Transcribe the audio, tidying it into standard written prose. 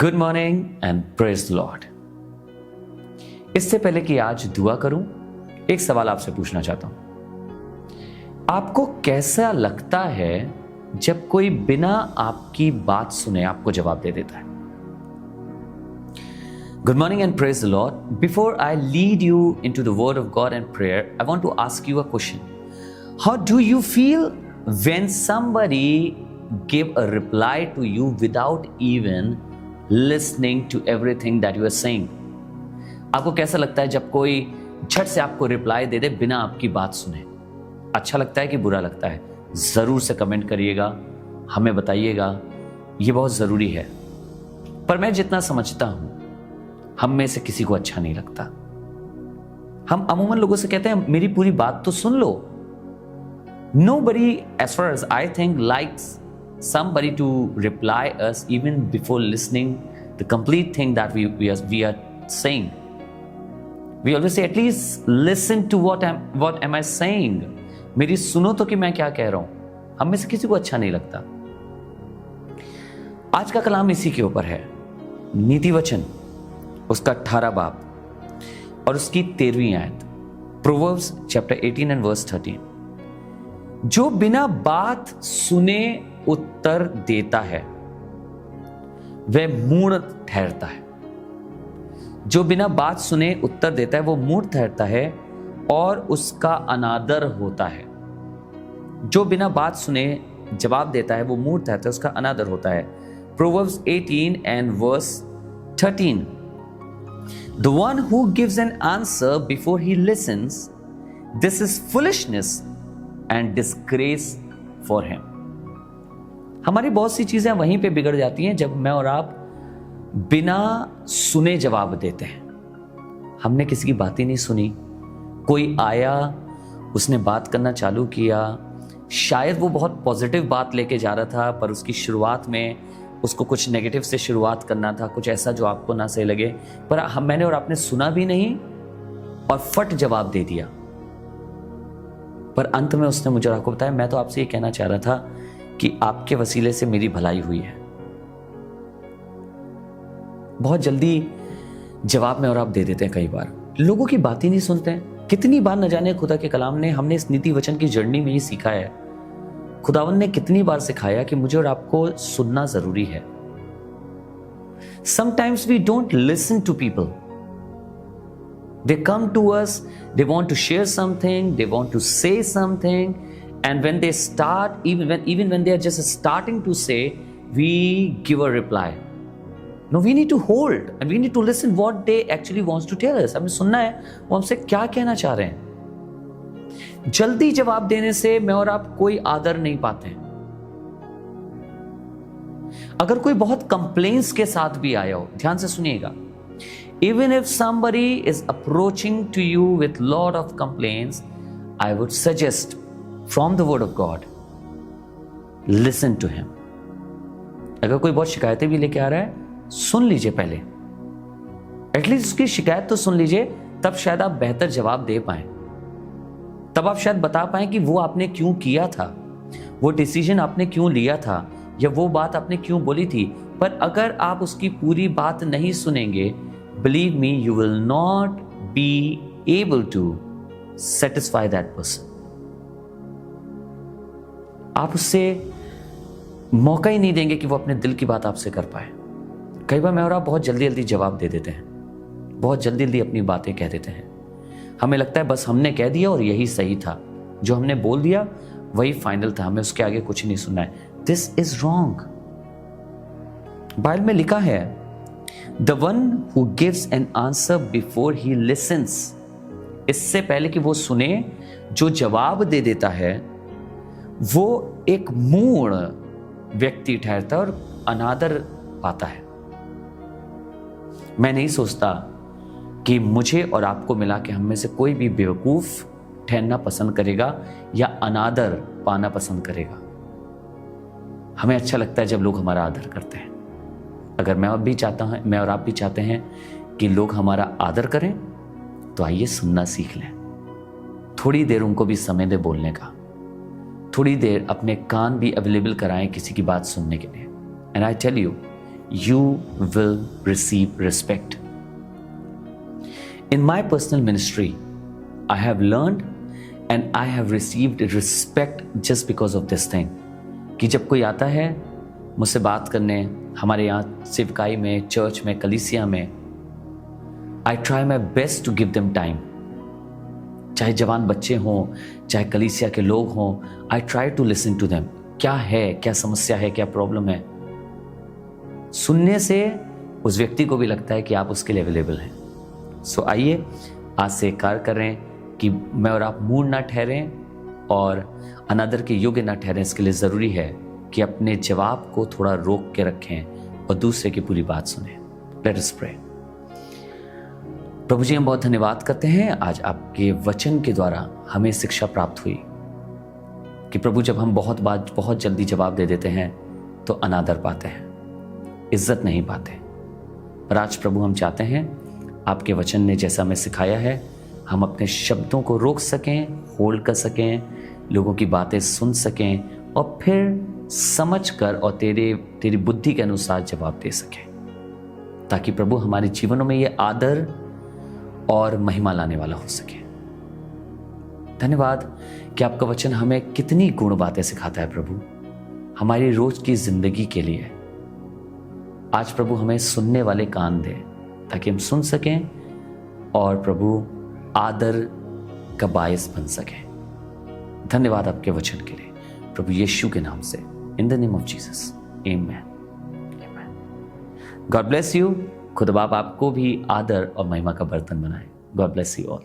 Good morning and praise the Lord. इससे पहले कि आज दुआ करूं, एक सवाल आपसे पूछना चाहता हूं। आपको कैसा लगता है जब कोई बिना आपकी बात सुने आपको जवाब दे देता है? Good morning and praise the Lord. Before I lead you into the word of God and prayer, I want to ask you a question. How do you feel when somebody give a reply to you without even listening to everything that you are saying? आपको कैसा लगता है जब कोई झट से आपको reply दे दे बिना आपकी बात सुने? अच्छा लगता है कि बुरा लगता है? जरूर से कमेंट करिएगा, हमें बताइएगा, ये बहुत जरूरी है। पर मैं जितना समझता हूं, हम में से किसी को अच्छा नहीं लगता। हम अमूमन लोगों से कहते हैं मेरी पूरी बात तो सुन लो। Nobody, as far as I think, likes somebody to reply us even before listening the complete thing that we are saying. We always say, at least listen to what am I saying. मेरी सुनो तो कि मैं क्या कह रहा हूं। हम में से किसी को अच्छा नहीं लगता। आज का कलाम इसी के ऊपर है। नीति वचन उसका 18 बाब और उसकी 13वीं आयत, प्रोवर्ब्स चैप्टर 18 एंड वर्स 13। जो बिना बात सुने उत्तर देता है वह मूढ़ ठहरता है। जो बिना बात सुने उत्तर देता है वो मूढ़ ठहरता है और उसका अनादर होता है। जो बिना बात सुने जवाब देता है वो मूढ़ ठहरता है, उसका अनादर होता है। Proverbs 18 and verse 13। The one who gives an answer before he listens, this is foolishness and disgrace for him. हमारी बहुत सी चीजें वहीं पे बिगड़ जाती हैं जब मैं और आप बिना सुने जवाब देते हैं। हमने किसी की बात ही नहीं सुनी, कोई आया, उसने बात करना चालू किया, शायद वो बहुत पॉजिटिव बात लेके जा रहा था, पर उसकी शुरुआत में उसको कुछ नेगेटिव से शुरुआत करना था, कुछ ऐसा जो आपको ना सही लगे, पर मैंने और आपने सुना भी नहीं और फट जवाब दे दिया। पर अंत में उसने मुझे आपको बताया, मैं तो आपसे ये कहना चाह रहा था कि आपके वसीले से मेरी भलाई हुई है। बहुत जल्दी जवाब में और आप दे देते हैं। कई बार लोगों की बात ही नहीं सुनते हैं। कितनी बार न जाने खुदा के कलाम ने, हमने इस नीति वचन की जर्नी में ही सीखा है, खुदावन ने कितनी बार सिखाया कि मुझे और आपको सुनना जरूरी है। Sometimes we don't listen to people. They come to us, they want to share something, they want to say something, and when they start, even when they are just starting to say, we give a reply. No, we need to hold and we need to listen what they actually wants to tell us. हमें सुनना है वो हमसे क्या कहना चाह रहे हैं। जल्दी जवाब देने से मैं और आप कोई आदर नहीं पाते हैं। अगर कोई बहुत कंप्लेंट्स के साथ भी आया हो, ध्यान से सुनिएगा, even if somebody is approaching to you with lot of complaints, I would suggest from the word of God, listen to him. अगर कोई बहुत शिकायतें भी लेके आ रहा है, सुन लीजिए पहले, एटलीस्ट उसकी शिकायत तो सुन लीजिए, तब शायद आप बेहतर जवाब दे पाए। तब आप शायद बता पाएं कि वो आपने क्यों किया था, वो डिसीजन आपने क्यों लिया था, या वो बात आपने क्यों बोली थी। पर अगर आप उसकी पूरी बात नहीं सुनेंगे, believe me, you will not be able to satisfy that person. आप उससे मौका ही नहीं देंगे कि वो अपने दिल की बात आपसे कर पाए। कई बार मैं और आप बहुत जल्दी जल्दी जवाब दे देते हैं, बहुत जल्दी जल्दी अपनी बातें कह देते हैं। हमें लगता है बस हमने कह दिया और यही सही था, जो हमने बोल दिया वही फाइनल था, हमें उसके आगे कुछ नहीं सुनना है। This is wrong. बाइबल में लिखा है, the one who gives an answer before he lessons, इससे पहले कि वो सुने, जो जवाब दे देता है वो एक मूढ़ व्यक्ति ठहरता है और अनादर पाता है। मैं नहीं सोचता कि मुझे और आपको मिला के हम में से कोई भी बेवकूफ ठहरना पसंद करेगा या अनादर पाना पसंद करेगा। हमें अच्छा लगता है जब लोग हमारा आदर करते हैं। अगर मैं और आप भी चाहते हैं कि लोग हमारा आदर करें, तो आइए सुनना सीख लें। थोड़ी देर उनको भी समय दे बोलने का, थोड़ी देर अपने कान भी अवेलेबल कराएं किसी की बात सुनने के लिए। And I tell you, you will receive respect. In my personal ministry, I have learned and I have received respect just because of this thing. कि जब कोई आता है मुझसे बात करने, हमारे यहाँ सेवकाई में, चर्च में, कलीसिया में, I try my best to give them time. चाहे जवान बच्चे हों, चाहे कलीसिया के लोग हों, I try to listen to them. क्या है, क्या समस्या है, क्या प्रॉब्लम है, सुनने से उस व्यक्ति को भी लगता है कि आप उसके लिए अवेलेबल हैं. सो आइए आज से कार्य करें कि मैं और आप मूड ना ठहरें और अनादर के योग्य ना ठहरें. इसके लिए ज़रूरी है कि अपने जवाब को थोड़ा रोक के रखें और दूसरे की पूरी बात सुनें. Let us pray. प्रभु जी, हम बहुत धन्यवाद करते हैं आज आपके वचन के द्वारा हमें शिक्षा प्राप्त हुई कि प्रभु जब हम बहुत जल्दी जवाब दे देते हैं तो अनादर पाते हैं, इज्जत नहीं पाते. पर आज प्रभु हम चाहते हैं आपके वचन ने जैसा हमें सिखाया है, हम अपने शब्दों को रोक सकें, होल्ड कर सकें, लोगों की बातें सुन सकें और फिर समझकर और तेरी बुद्धि के अनुसार जवाब दे सकें, ताकि प्रभु हमारे जीवनों में ये आदर और महिमा लाने वाला हो सके. धन्यवाद कि आपका वचन हमें कितनी गुण बातें सिखाता है प्रभु, हमारी रोज की जिंदगी के लिए. आज प्रभु हमें सुनने वाले कान दे ताकि हम सुन सकें और प्रभु आदर का बायस बन सकें. धन्यवाद आपके वचन के लिए प्रभु यीशु के नाम से, in the name of Jesus, amen. God bless you. खुदा बाप आपको भी आदर और महिमा का बर्तन बनाए. God bless you all.